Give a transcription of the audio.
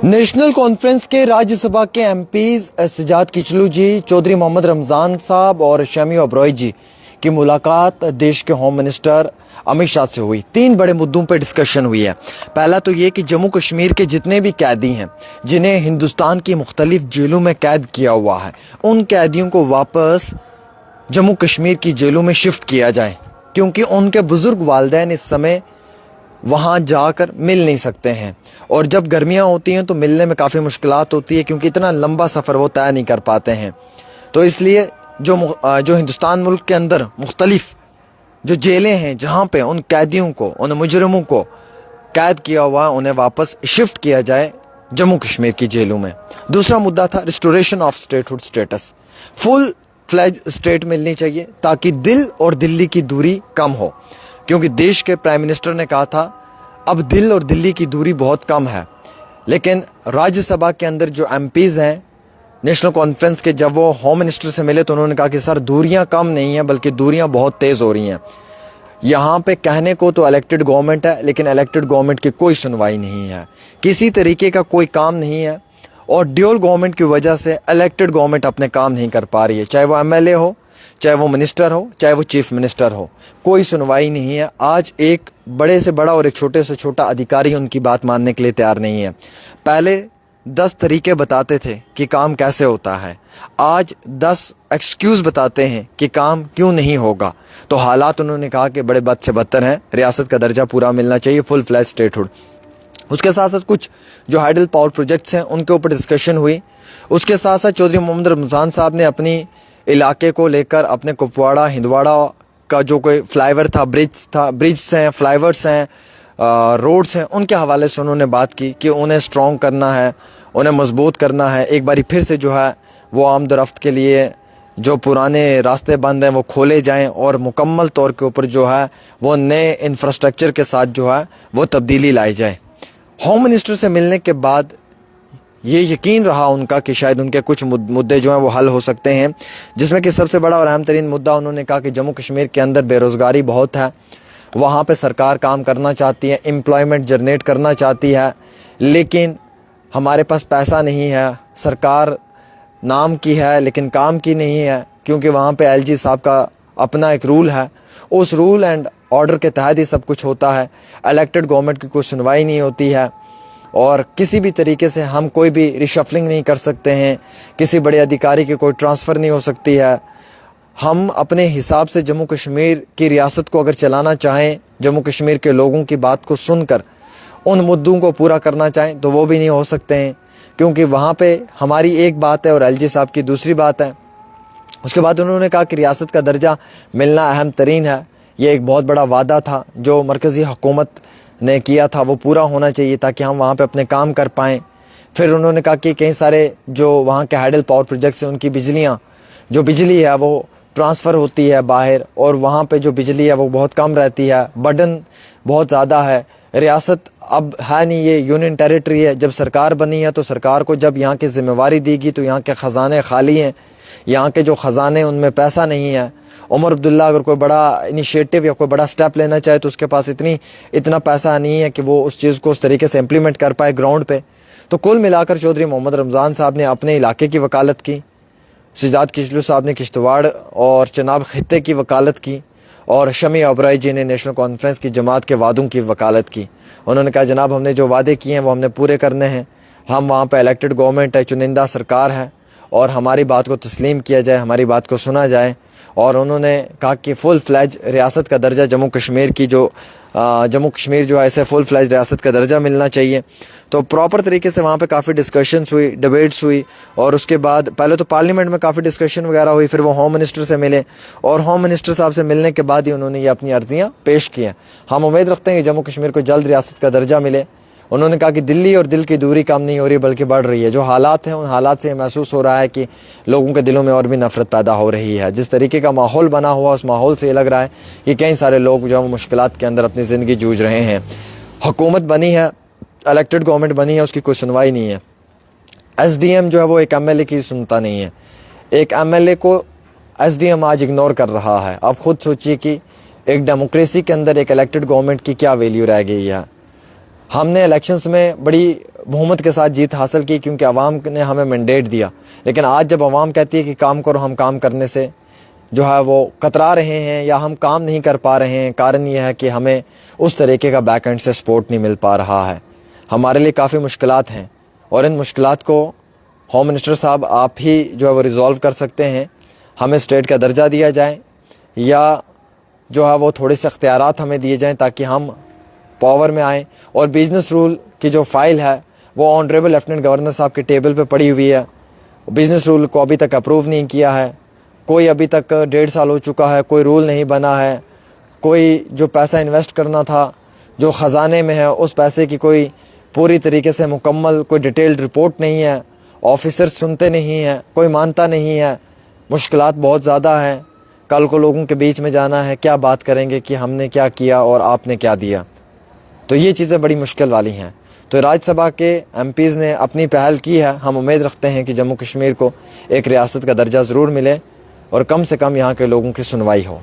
National conference کے راجیہ سبھا کے M Ps Sajjad کچلو جی، چودھری محمد رمضان صاحب اور شمی اوبرائے جی کی ملاقات دیش کے ہوم منسٹر امت شاہ سے ہوئی۔ تین بڑے مدعوں پہ ڈسکشن ہوئی ہے۔ پہلا تو یہ کہ جموں کشمیر کے جتنے بھی قیدی ہیں جنہیں ہندوستان کی مختلف جیلوں میں قید کیا ہوا ہے، ان قیدیوں کو واپس جموں کشمیر کی جیلوں میں شفٹ کیا جائے، کیونکہ ان کے بزرگ والدین اس سمے وہاں جا کر مل نہیں سکتے ہیں، اور جب گرمیاں ہوتی ہیں تو ملنے میں کافی مشکلات ہوتی ہے، کیونکہ اتنا لمبا سفر وہ طے نہیں کر پاتے ہیں۔ تو اس لیے جو ہندوستان ملک کے اندر مختلف جو جیلیں ہیں جہاں پہ ان قیدیوں کو، ان مجرموں کو قید کیا ہوا ہے، انہیں واپس شفٹ کیا جائے جموں کشمیر کی جیلوں میں۔ دوسرا مدعا تھا restoration of statehood states. Full fledged state ملنی چاہیے تاکہ دل اور دلی کی دوری کم ہو، کیونکہ دیش کے پرائم منسٹر نے کہا تھا اب دل اور دلی کی دوری بہت کم ہے، لیکن راجیہ سبھا کے اندر جو ایم پیز ہیں نیشنل کانفرنس کے، جب وہ ہوم منسٹر سے ملے تو انہوں نے کہا کہ سر دوریاں کم نہیں ہیں بلکہ دوریاں بہت تیز ہو رہی ہیں۔ یہاں پہ کہنے کو تو الیکٹڈ گورنمنٹ ہے، لیکن الیکٹڈ گورنمنٹ کی کوئی سنوائی نہیں ہے، کسی طریقے کا کوئی کام نہیں ہے، اور ڈیول گورنمنٹ کی وجہ سے الیکٹڈ گورنمنٹ اپنے کام نہیں کر پا رہی ہے، چاہے وہ ایم ایل اے ہو، چاہے وہ منسٹر ہو، چاہے وہ چیف منسٹر ہو، کوئی سنوائی نہیں ہے۔ آج ایک بڑے سے بڑا اور ایک چھوٹے سے چھوٹا ادھیکاری ان کی بات ماننے کے لیے تیار نہیں ہے۔ پہلے 10 طریقے بتاتے تھے کہ کام کیسے ہوتا ہے، آج 10 ایکسکیوز بتاتے ہیں کہ کام کیوں نہیں ہوگا۔ تو حالات انہوں نے کہا کہ بڑے بد سے بدتر ہیں، ریاست کا درجہ پورا ملنا چاہیے، فل فلیج اسٹیٹ ہوڈ۔ اس کے ساتھ ساتھ کچھ جو ہائیڈل پاور پروجیکٹس ہیں ان کے اوپر ڈسکشن ہوئی۔ اس کے ساتھ ساتھ چودھری محمد رمضان صاحب نے اپنی علاقے کو لے کر اپنے کپواڑہ ہندواڑہ کا جو کوئی فلائی اوور تھا، برجز ہیں، فلائی اوورس ہیں، روڈز ہیں، ان کے حوالے سے انہوں نے بات کی کہ انہیں سٹرونگ کرنا ہے، انہیں مضبوط کرنا ہے، ایک باری پھر سے جو ہے وہ آمد و رفت کے لیے جو پرانے راستے بند ہیں وہ کھولے جائیں، اور مکمل طور کے اوپر جو ہے وہ نئے انفراسٹرکچر کے ساتھ جو ہے وہ تبدیلی لائی جائے۔ ہوم منسٹر سے ملنے کے بعد یہ یقین رہا ان کا کہ شاید ان کے کچھ مدعے جو ہیں وہ حل ہو سکتے ہیں، جس میں کہ سب سے بڑا اور اہم ترین مدعا انہوں نے کہا کہ جموں کشمیر کے اندر بے روزگاری بہت ہے، وہاں پہ سرکار کام کرنا چاہتی ہے، امپلائمنٹ جنریٹ کرنا چاہتی ہے، لیکن ہمارے پاس پیسہ نہیں ہے، سرکار نام کی ہے لیکن کام کی نہیں ہے، کیونکہ وہاں پہ ایل جی صاحب کا اپنا ایک رول ہے، اس رول اینڈ آرڈر کے تحت ہی سب کچھ ہوتا ہے، الیکٹڈ گورنمنٹ کی کوئی سنوائی نہیں ہوتی ہے، اور کسی بھی طریقے سے ہم کوئی بھی ریشفلنگ نہیں کر سکتے ہیں، کسی بڑے ادھیکاری کی کوئی ٹرانسفر نہیں ہو سکتی ہے۔ ہم اپنے حساب سے جموں کشمیر کی ریاست کو اگر چلانا چاہیں، جموں کشمیر کے لوگوں کی بات کو سن کر ان مدعوں کو پورا کرنا چاہیں تو وہ بھی نہیں ہو سکتے ہیں، کیونکہ وہاں پہ ہماری ایک بات ہے اور ایل جی صاحب کی دوسری بات ہے۔ اس کے بعد انہوں نے کہا کہ ریاست کا درجہ ملنا اہم ترین ہے، یہ ایک بہت بڑا وعدہ تھا جو مرکزی حکومت نے کیا تھا، وہ پورا ہونا چاہیے تاکہ ہم وہاں پہ اپنے کام کر پائیں۔ پھر انہوں نے کہا کہ کئی سارے جو وہاں کے ہائیڈل پاور پروجیکٹس ہیں ان کی جو بجلی ہے وہ ٹرانسفر ہوتی ہے باہر، اور وہاں پہ جو بجلی ہے وہ بہت کم رہتی ہے، برڈن بہت زیادہ ہے۔ ریاست اب ہے نہیں، یہ یونین ٹیریٹری ہے، جب سرکار بنی ہے تو سرکار کو جب یہاں کی ذمہ داری دی گئی تو یہاں کے خزانے خالی ہیں، یہاں کے جو خزانے ان میں پیسہ نہیں ہے۔ عمر عبداللہ اگر کوئی بڑا انیشیٹو یا کوئی بڑا سٹیپ لینا چاہے تو اس کے پاس اتنا پیسہ نہیں ہے کہ وہ اس چیز کو اس طریقے سے امپلیمنٹ کر پائے گراؤنڈ پہ۔ تو کل ملا کر چودھری محمد رمضان صاحب نے اپنے علاقے کی وکالت کی، سجاد کچلو صاحب نے کشتواڑ اور چناب خطے کی وکالت کی، اور شمی اوبرائے جی نے نیشنل کانفرنس کی جماعت کے وعدوں کی وکالت کی۔ انہوں نے کہا جناب ہم نے جو وعدے کیے ہیں وہ ہم نے پورے کرنے ہیں، ہم وہاں پہ الیکٹڈ گورنمنٹ ہے، چنندہ سرکار ہے، اور ہماری بات کو تسلیم کیا جائے، ہماری بات کو سنا جائے۔ اور انہوں نے کہا کہ فل فلیج ریاست کا درجہ جموں کشمیر جو ہے اسے فل فلیج ریاست کا درجہ ملنا چاہیے۔ تو پراپر طریقے سے وہاں پہ کافی ڈسکشنز ہوئی، ڈیبیٹس ہوئی، اور اس کے بعد پہلے تو پارلیمنٹ میں کافی ڈسکشن وغیرہ ہوئی، پھر وہ ہوم منسٹر سے ملے، اور ہوم منسٹر صاحب سے ملنے کے بعد ہی انہوں نے یہ اپنی عرضیاں پیش کی ہیں۔ ہم امید رکھتے ہیں کہ جموں کشمیر کو جلد ریاست کا درجہ ملے۔ انہوں نے کہا کہ دلی اور دل کی دوری کم نہیں ہو رہی بلکہ بڑھ رہی ہے، جو حالات ہیں ان حالات سے یہ محسوس ہو رہا ہے کہ لوگوں کے دلوں میں اور بھی نفرت پیدا ہو رہی ہے۔ جس طریقے کا ماحول بنا ہوا اس ماحول سے یہ لگ رہا ہے کہ کئی سارے لوگ جو ہیں وہ مشکلات کے اندر اپنی زندگی جوجھ رہے ہیں۔ حکومت بنی ہے، الیکٹڈ گورنمنٹ بنی ہے، اس کی کوئی سنوائی نہیں ہے۔ ایس ڈی ایم جو ہے وہ ایک ایم ایل اے کی سنتا نہیں ہے، ایک ایم ایل اے کو ایس ڈی ایم آج اگنور کر رہا ہے۔ آپ خود سوچئے کہ ایک ڈیموکریسی کے اندر ایک الیکٹڈ گورنمنٹ کی کیا ویلیو رہ گئی ہے۔ ہم نے الیکشنز میں بڑی بہومت کے ساتھ جیت حاصل کی کیونکہ عوام نے ہمیں مینڈیٹ دیا. لیکن آج جب عوام کہتی ہے کہ کام کرو, ہم کام کرنے سے جو ہے وہ کترا رہے ہیں یا ہم کام نہیں کر پا رہے ہیں. کارن یہ ہے کہ ہمیں اس طریقے کا بیک اینڈ سے سپورٹ نہیں مل پا رہا ہے. ہمارے لیے کافی مشکلات ہیں اور ان مشکلات کو ہوم منسٹر صاحب آپ ہی جو ہے وہ ریزالو کر سکتے ہیں. ہمیں اسٹیٹ کا درجہ دیا جائے یا جو ہے وہ تھوڑے سے اختیارات ہمیں دیے جائیں تاکہ ہم پاور میں آئیں. اور بزنس رول کی جو فائل ہے وہ آنریبل لیفٹیننٹ گورنر صاحب کے ٹیبل پہ پڑی ہوئی ہے. بزنس رول کو ابھی تک اپروو نہیں کیا ہے. کوئی ابھی تک 1.5 سال ہو چکا ہے, کوئی رول نہیں بنا ہے. کوئی جو پیسہ انویسٹ کرنا تھا جو خزانے میں ہے اس پیسے کی کوئی پوری طریقے سے مکمل کوئی ڈیٹیلڈ رپورٹ نہیں ہے. آفیسر سنتے نہیں ہیں, کوئی مانتا نہیں ہے. مشکلات بہت زیادہ ہیں. کل کو لوگوں کے بیچ میں جانا ہے, کیا بات کریں گے کہ ہم نے کیا کیا اور آپ نے کیا دیا. تو یہ چیزیں بڑی مشکل والی ہیں. تو راج سبھا کے ایم پیز نے اپنی پہل کی ہے. ہم امید رکھتے ہیں کہ جموں کشمیر کو ایک ریاست کا درجہ ضرور ملے اور کم سے کم یہاں کے لوگوں کی سنوائی ہو.